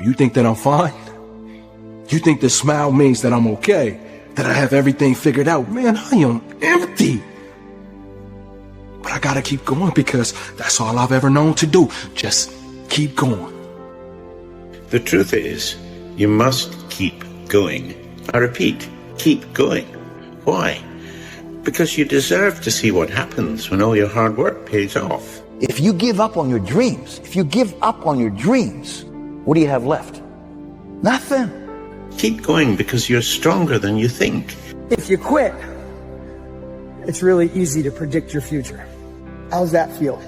You think that I'm fine? You think the smile means that I'm okay, that I have everything figured out? Man, I am empty. But I gotta keep going because that's all I've ever known to do. Just keep going. The truth is, you must keep going. I repeat, keep going. Why? Because you deserve to see what happens when all your hard work pays off. If you give up on your dreams, what do you have left? Nothing. Keep going because you're stronger than you think. If you quit, it's really easy to predict your future. How's that feel?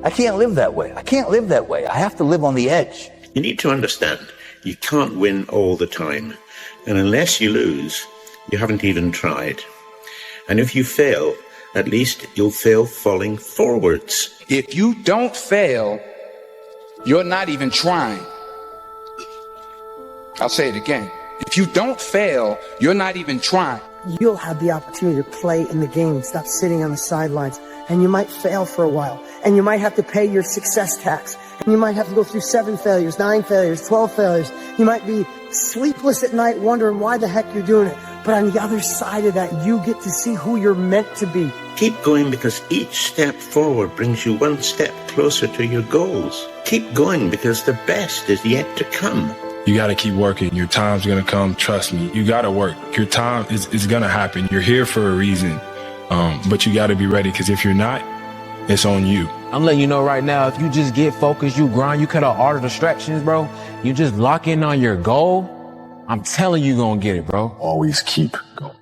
I can't live that way. I have to live on the edge. You need to understand, you can't win all the time. And unless you lose, you haven't even tried. And if you fail, at least you'll fail falling forwards. If you don't fail, you're not even trying. I'll say it again. If you don't fail, you're not even trying. You'll have the opportunity to play in the game, stop sitting on the sidelines, and you might fail for a while, and you might have to pay your success tax, and you might have to go through 7 failures, 9 failures, 12 failures. You might be sleepless at night wondering why the heck you're doing it. But on the other side of that, you get to see who you're meant to be. Keep going because each step forward brings you one step closer to your goals. Keep going because the best is yet to come. You got to keep working. Your time's going to come. Trust me. You got to work. Your time is going to happen. You're here for a reason. But you got to be ready because if you're not, it's on you. I'm letting you know right now, if you just get focused, you grind, you cut out all the distractions, bro. You just lock in on your goal. I'm telling you, gonna get it, bro. Always keep going.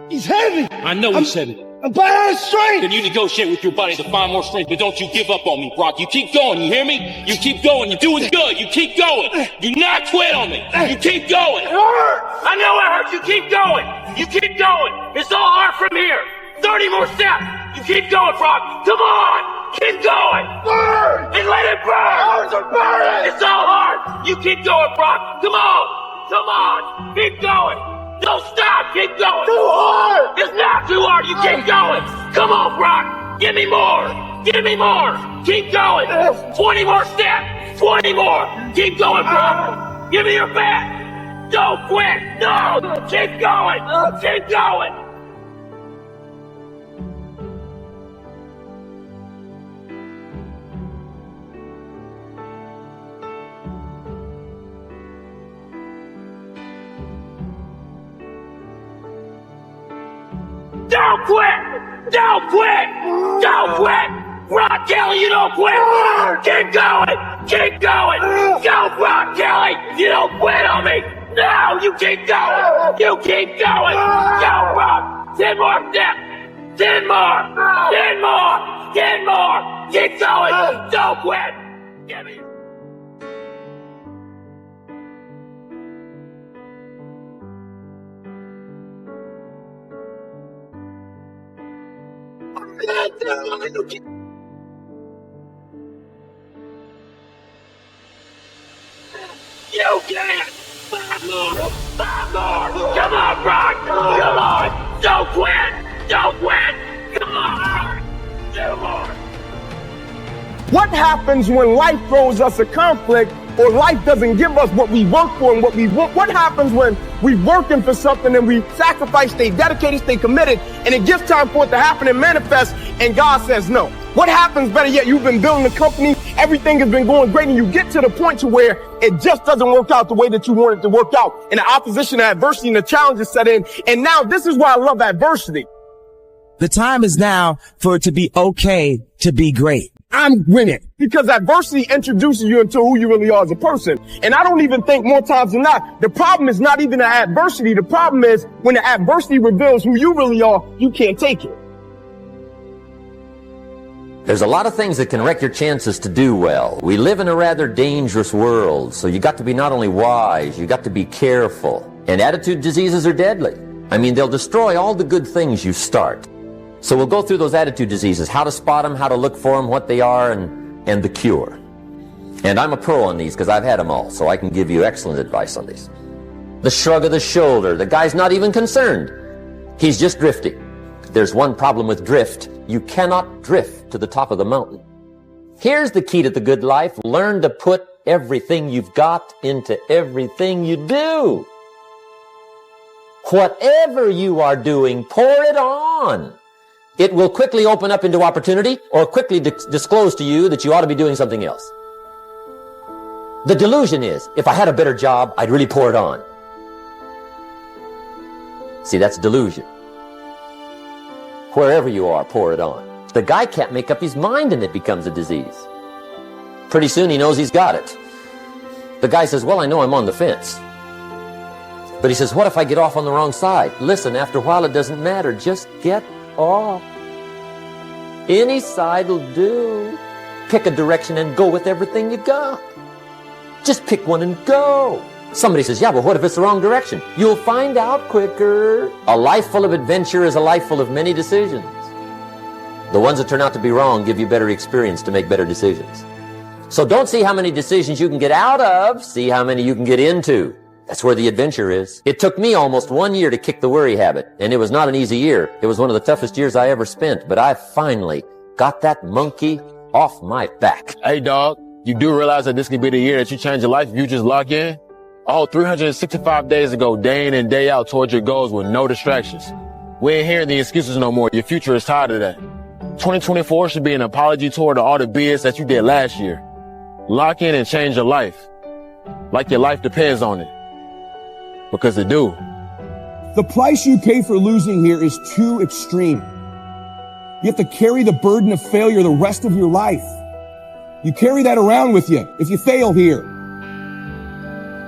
He's heavy. I know he's heavy. I'm buying strength. Then you negotiate with your body to find more strength, but don't you give up on me, Brock. You keep going, you hear me? You keep going, you're doing good. You keep going. Do not quit on me. You keep going. It hurts. I know it hurts. You keep going. You keep going. It's all hard from here. 30 more steps. You keep going, Brock. Come on. Keep going. Burn. And let it burn. Arms are burning. It's all hard. You keep going, Brock. Come on. Come on. Keep going. Don't stop. Keep going. Too hard. It's not too hard. You keep going. Come on, Brock. Give me more. Give me more. Keep going. 20 more steps. 20 more. Keep going, Brock. Give me your back. Don't quit. No. Keep going. Keep going. Don't quit! Don't quit! Don't quit! Brock Kelly, you don't quit! Keep going! Keep going! Go, Brock Kelly! You don't quit on me! No, you keep going! You keep going! Go, Brock! 10 more steps! 10 more! 10 more! 10 more! Keep going! Don't quit! Give me... You can! 5 more! 5 more! Come on, Brock! Come on! Don't quit! Don't quit! Come on, Brock! 2 more! What happens when life throws us a conflict or life doesn't give us what we work for and what we want? What happens when we working for something and we sacrifice, stay dedicated, stay committed, and it gets time for it to happen and manifest, and God says no? What happens, better yet, you've been building a company, everything has been going great, and you get to the point to where it just doesn't work out the way that you want it to work out, and the opposition, the adversity, and the challenges set in, and now this is why I love adversity. The time is now for it to be okay to be great. I'm winning because adversity introduces you into who you really are as a person. And I don't even think more times than not, the problem is not even the adversity. The problem is when the adversity reveals who you really are, you can't take it. There's a lot of things that can wreck your chances to do well. We live in a rather dangerous world, so you got to be not only wise, you got to be careful. And attitude diseases are deadly. I mean, they'll destroy all the good things you start. So we'll go through those attitude diseases, how to spot them, how to look for them, what they are, and the cure. And I'm a pro on these because I've had them all, so I can give you excellent advice on these. The shrug of the shoulder. The guy's not even concerned. He's just drifting. There's one problem with drift. You cannot drift to the top of the mountain. Here's the key to the good life. Learn to put everything you've got into everything you do. Whatever you are doing, pour it on. It will quickly open up into opportunity or quickly disclose to you that you ought to be doing something else. The delusion is, if I had a better job, I'd really pour it on. See, that's delusion. Wherever you are, pour it on. The guy can't make up his mind and it becomes a disease. Pretty soon he knows he's got it. The guy says, well, I know I'm on the fence. But he says, what if I get off on the wrong side? Listen, after a while it doesn't matter. Just get off. Any side will do. Pick a direction and go with everything you got. Just pick one and go. Somebody says, yeah, but what if it's the wrong direction? You'll find out quicker. A life full of adventure is a life full of many decisions. The ones that turn out to be wrong give you better experience to make better decisions. So don't see how many decisions you can get out of, see how many you can get into. That's where the adventure is. It took me almost 1 year to kick the worry habit, and it was not an easy year. It was one of the toughest years I ever spent, but I finally got that monkey off my back. Hey, dog, you do realize that this could be the year that you change your life if you just lock in? Oh, 365 days ago, day in and day out towards your goals with no distractions. We ain't hearing the excuses no more. Your future is tired of that. 2024 should be an apology toward all the BS that you did last year. Lock in and change your life. Like your life depends on it. Because it do. The price you pay for losing here is too extreme. You have to carry the burden of failure the rest of your life. You carry that around with you if you fail here.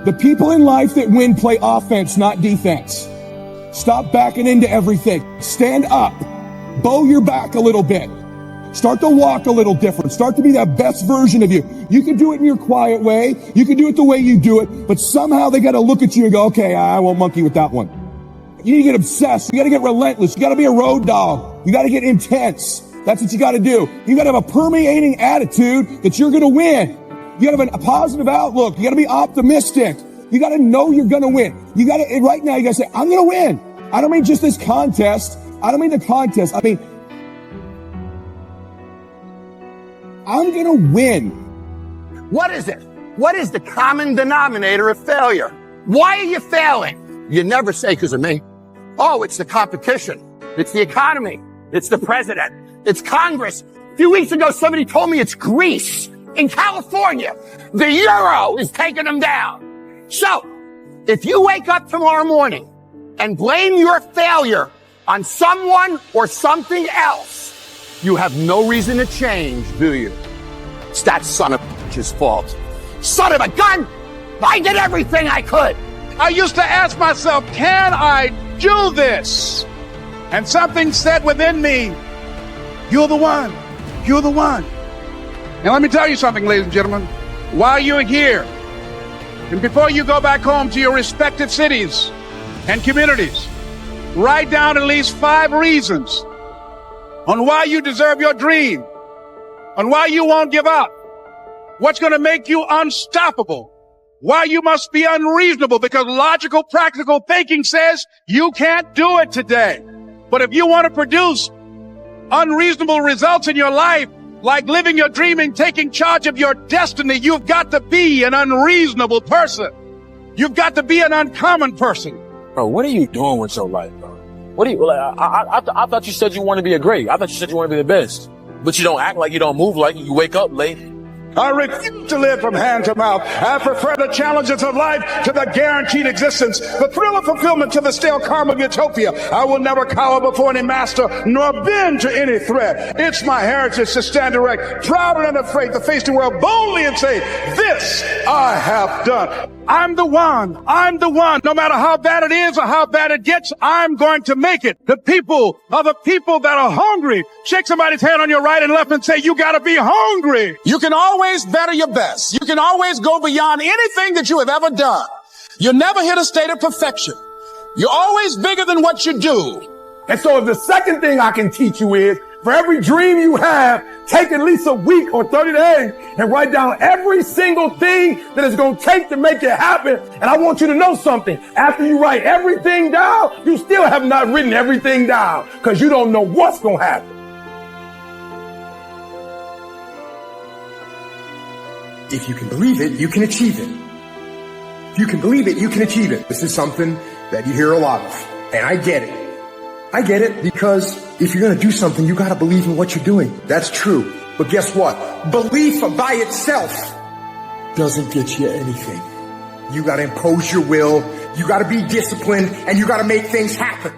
The people in life that win play offense, not defense. Stop backing into everything. Stand up. Bow your back a little bit. Start to walk a little different. Start to be that best version of you. You can do it in your quiet way. You can do it the way you do it. But somehow they got to look at you and go, okay, I won't monkey with that one. You need to get obsessed. You got to get relentless. You got to be a road dog. You got to get intense. That's what you got to do. You got to have a permeating attitude that you're going to win. You got to have a positive outlook. You got to be optimistic. You got to know you're going to win. You got to, right now, you got to say, I'm going to win. I don't mean just this contest. I don't mean the contest. I mean, I'm going to win. What is it? What is the common denominator of failure? Why are you failing? You never say because of me. Oh, it's the competition. It's the economy. It's the president. It's Congress. A few weeks ago, somebody told me it's Greece in California. The euro is taking them down. So, if you wake up tomorrow morning and blame your failure on someone or something else, you have no reason to change, do you? It's that son of a bitch's fault. Son of a gun! I did everything I could! I used to ask myself, can I do this? And something said within me, you're the one. You're the one. Now let me tell you something, ladies and gentlemen. While you're here, and before you go back home to your respective cities and communities, write down at least 5 reasons on why you deserve your dream, on why you won't give up, what's going to make you unstoppable, why you must be unreasonable, because logical, practical thinking says you can't do it today. But if you want to produce unreasonable results in your life, like living your dream and taking charge of your destiny, you've got to be an unreasonable person. You've got to be an uncommon person. Bro, what are you doing with your life, bro? What do you, I thought you said you want to be a great. I thought you said you want to be the best. But you don't act like you don't move like you wake up late. I refuse to live from hand to mouth. I prefer the challenges of life to the guaranteed existence, the thrill of fulfillment to the stale calm of utopia. I will never cower before any master, nor bend to any threat. It's my heritage to stand erect, proud and unafraid, to face the world boldly and say, this I have done. I'm the one. I'm the one. No matter how bad it is or how bad it gets, I'm going to make it. The people are the people that are hungry. Shake somebody's hand on your right and left and say, you gotta be hungry. You can always better your best. You can always go beyond anything that you have ever done. You'll never hit a state of perfection. You're always bigger than what you do. And so the second thing I can teach you is For every dream you have, take at least a week or 30 days and write down every single thing that it's going to take to make it happen. And I want you to know something. After you write everything down, you still have not written everything down because you don't know what's going to happen. If you can believe it, you can achieve it. If you can believe it, you can achieve it. This is something that you hear a lot of, and I get it. I get it because if you're going to do something, you got to believe in what you're doing. That's true. But guess what? Belief by itself doesn't get you anything. You got to impose your will. You got to be disciplined, and you got to make things happen.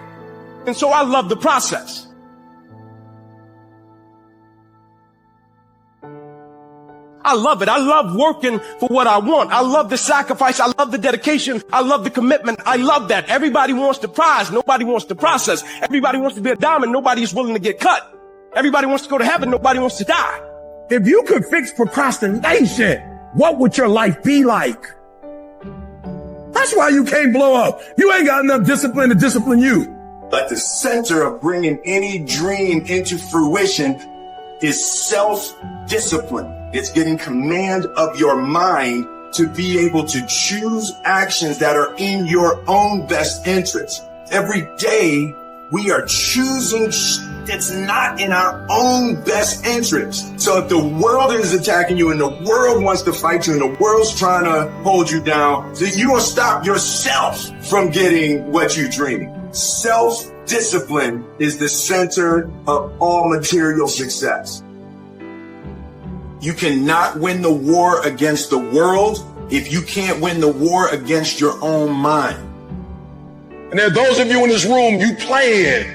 And so I love the process. I love it. I love working for what I want. I love the sacrifice. I love the dedication. I love the commitment. I love that. Everybody wants the prize. Nobody wants the process. Everybody wants to be a diamond. Nobody is willing to get cut. Everybody wants to go to heaven. Nobody wants to die. If you could fix procrastination, what would your life be like? That's why you can't blow up. You ain't got enough discipline to discipline you. But the center of bringing any dream into fruition is self-discipline. It's getting command of your mind to be able to choose actions that are in your own best interest. Every day, we are choosing that's not in our own best interest. So if the world is attacking you and the world wants to fight you and the world's trying to hold you down, then you don't stop yourself from getting what you're dreaming. Self-discipline is the center of all material success. You cannot win the war against the world if you can't win the war against your own mind. And there are those of you in this room, you playing.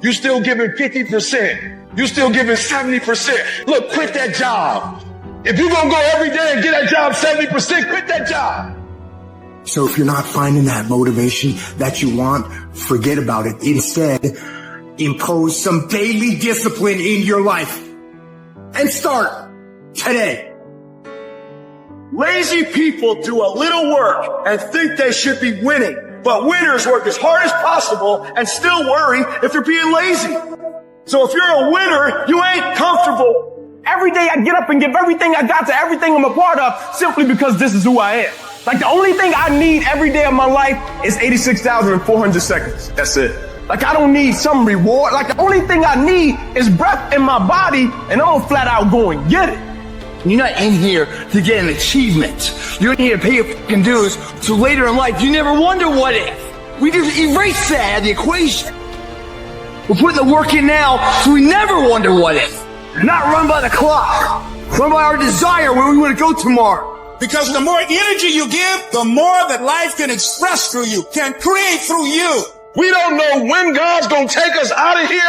You still giving 50%. You still giving 70%. Look, quit that job. If you're going to go every day and get that job 70%, quit that job. So if you're not finding that motivation that you want, forget about it. Instead, impose some daily discipline in your life. And start today. Lazy people do a little work and think they should be winning. But winners work as hard as possible and still worry if you're being lazy. So if you're a winner, you ain't comfortable. Every day I get up and give everything I got to everything I'm a part of simply because this is who I am. Like the only thing I need every day of my life is 86,400 seconds. That's it. Like I don't need some reward. Like the only thing I need is breath in my body, and I'm flat out going get it. You're not in here to get an achievement. You're in here to pay your fucking dues, so later in life you never wonder what if. We just erase that out of the equation. We're putting the work in now, so we never wonder what if. Not run by the clock. Run by our desire where we want to go tomorrow. Because the more energy you give, the more that life can express through you, can create through you. We don't know when God's going to take us out of here,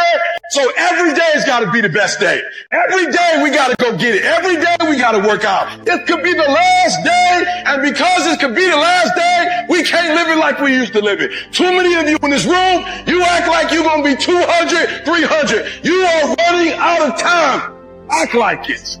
so every day's got to be the best day. Every day we got to go get it. Every day we got to work out. It could be the last day, and because it could be the last day, we can't live it like we used to live it. Too many of you in this room, you act like you're going to be 200, 300. You are running out of time. Act like it.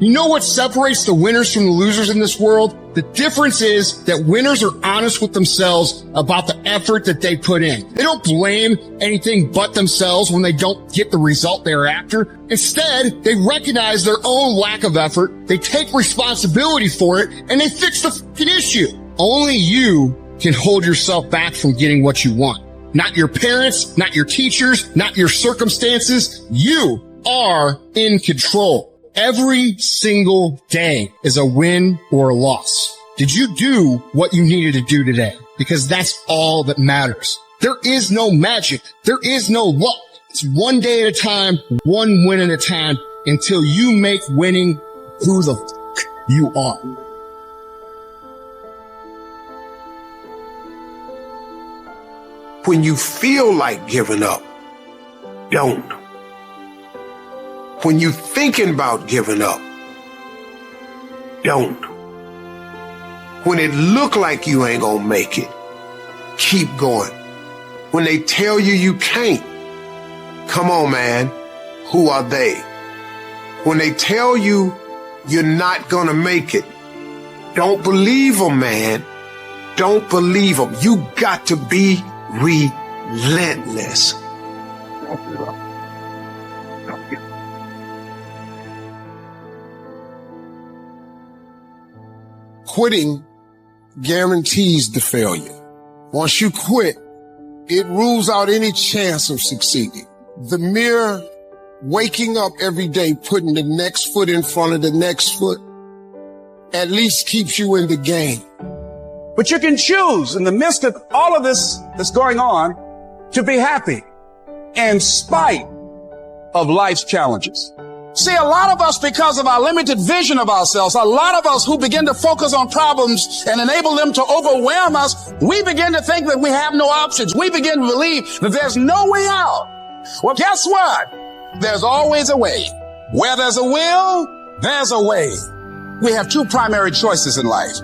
You know what separates the winners from the losers in this world? The difference is that winners are honest with themselves about the effort that they put in. They don't blame anything but themselves when they don't get the result they're after. Instead, they recognize their own lack of effort, they take responsibility for it, and they fix the fucking issue. Only you can hold yourself back from getting what you want. Not your parents, not your teachers, not your circumstances. You are in control. Every single day is a win or a loss. Did you do what you needed to do today? Because that's all that matters. There is no magic. There is no luck. It's one day at a time, one win at a time, until you make winning who the fuck you are. When you feel like giving up, don't. When you're thinking about giving up, don't. When it look like you ain't gonna make it, keep going. When they tell you you can't, come on, man, who are they? When they tell you you're not gonna make it, don't believe them, man. Don't believe them. You got to be relentless. Quitting guarantees the failure. Once you quit, it rules out any chance of succeeding. The mere waking up every day, putting the next foot in front of the next foot, at least keeps you in the game. But you can choose in the midst of all of this that's going on to be happy in spite of life's challenges. See, a lot of us, because of our limited vision of ourselves, a lot of us who begin to focus on problems and enable them to overwhelm us, we begin to think that we have no options. We begin to believe that there's no way out. Well, guess what? There's always a way. Where there's a will, there's a way. We have two primary choices in life.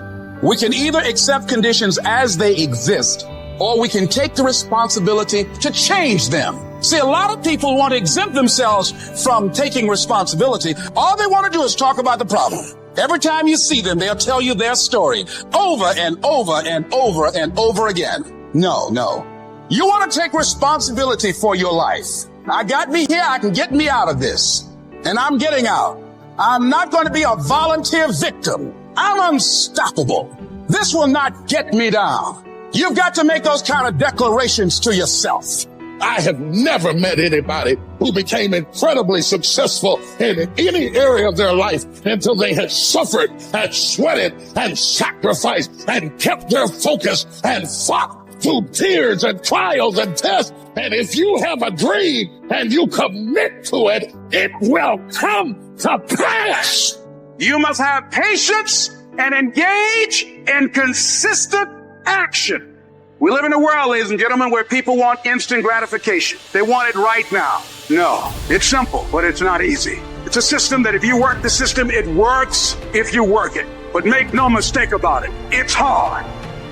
We can either accept conditions as they exist, or we can take the responsibility to change them. See, a lot of people want to exempt themselves from taking responsibility. All they want to do is talk about the problem. Every time you see them, they'll tell you their story over and over and over and over again. No. You want to take responsibility for your life. I got me here. I can get me out of this. And I'm getting out. I'm not going to be a volunteer victim. I'm unstoppable. This will not get me down. You've got to make those kind of declarations to yourself. I have never met anybody who became incredibly successful in any area of their life until they had suffered and sweated and sacrificed and kept their focus and fought through tears and trials and tests. And if you have a dream and you commit to it, it will come to pass. You must have patience and engage in consistent action. We live in a world, ladies and gentlemen, where people want instant gratification. They want it right now. No, it's simple, but it's not easy. It's a system that if you work the system, it works if you work it. But make no mistake about it, it's hard.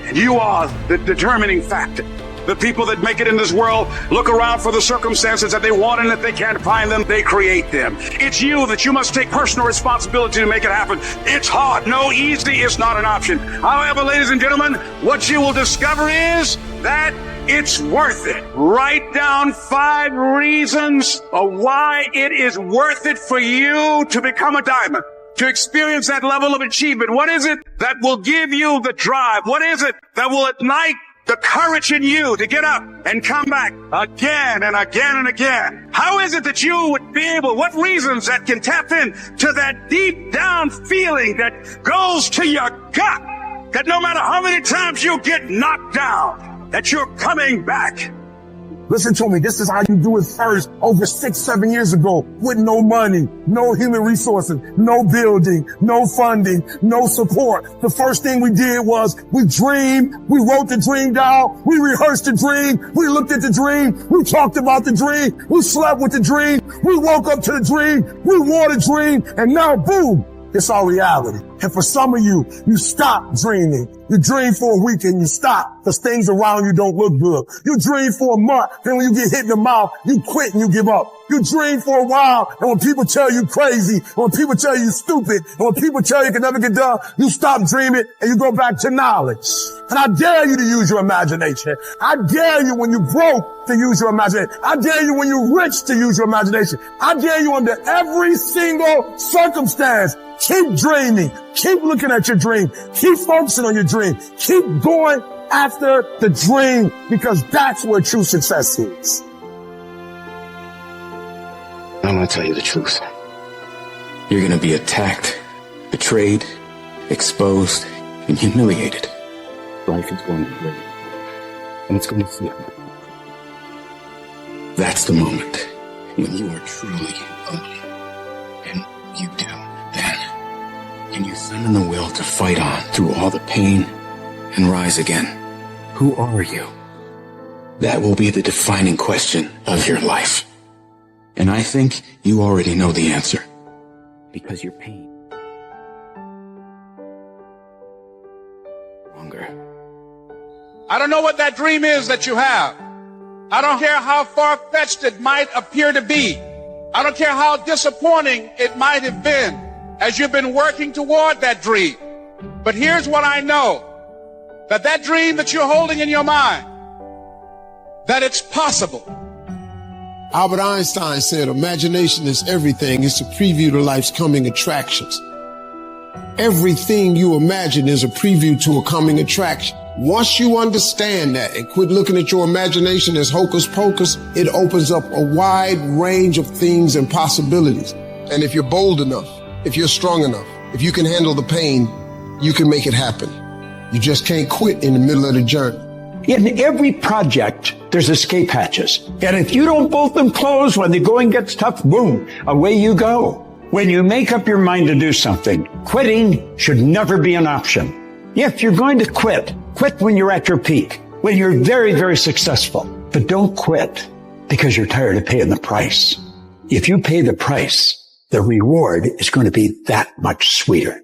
And you are the determining factor. The people that make it in this world look around for the circumstances that they want, and if they can't find them, they create them. It's you that you must take personal responsibility to make it happen. It's hard. No, easy is not an option. However, ladies and gentlemen, what you will discover is that it's worth it. Write down 5 reasons of why it is worth it for you to become a diamond, to experience that level of achievement. What is it that will give you the drive? What is it that will ignite the courage in you to get up and come back again and again and again? How is it that you would be able, what reasons that can tap in to that deep down feeling that goes to your gut, that no matter how many times you get knocked down, that you're coming back? Listen to me. This is how you do it first over 6-7 years ago with no money, no human resources, no building, no funding, no support. The first thing we did was we dreamed. We wrote the dream down. We rehearsed the dream. We looked at the dream. We talked about the dream. We slept with the dream. We woke up to the dream. We wore the dream. And now, boom, it's our reality. And for some of you, you stop dreaming. You dream for a week and you stop because things around you don't look good. You dream for a month, and when you get hit in the mouth, you quit and you give up. You dream for a while, and when people tell you crazy, and when people tell you stupid, and when people tell you can never get done, you stop dreaming and you go back to knowledge. And I dare you to use your imagination. I dare you when you broke to use your imagination. I dare you when you're rich to use your imagination. I dare you under every single circumstance. Keep dreaming. Keep looking at your dream. Keep focusing on your dream. Keep going after the dream, because that's where true success is. I'm going to tell you the truth. You're going to be attacked, betrayed, exposed, and humiliated. Life is going to be great, and it's going to feel. That's the moment when you are truly alone. And you do. Then, can you summon the will to fight on through all the pain and rise again? Who are you? That will be the defining question of your life. And I think you already know the answer. Because your pain longer. I don't know what that dream is that you have. I don't care how far-fetched it might appear to be. I don't care how disappointing it might have been as you've been working toward that dream. But here's what I know. That dream that you're holding in your mind, that it's possible. Albert Einstein said, imagination is everything. It's a preview to life's coming attractions. Everything you imagine is a preview to a coming attraction. Once you understand that and quit looking at your imagination as hocus pocus, it opens up a wide range of things and possibilities. And if you're bold enough, if you're strong enough, if you can handle the pain, you can make it happen. You just can't quit in the middle of the journey. In every project, there's escape hatches. And if you don't bolt them closed when the going gets tough, boom, away you go. When you make up your mind to do something, quitting should never be an option. If you're going to quit, quit when you're at your peak, when you're very, very successful. But don't quit because you're tired of paying the price. If you pay the price, the reward is going to be that much sweeter.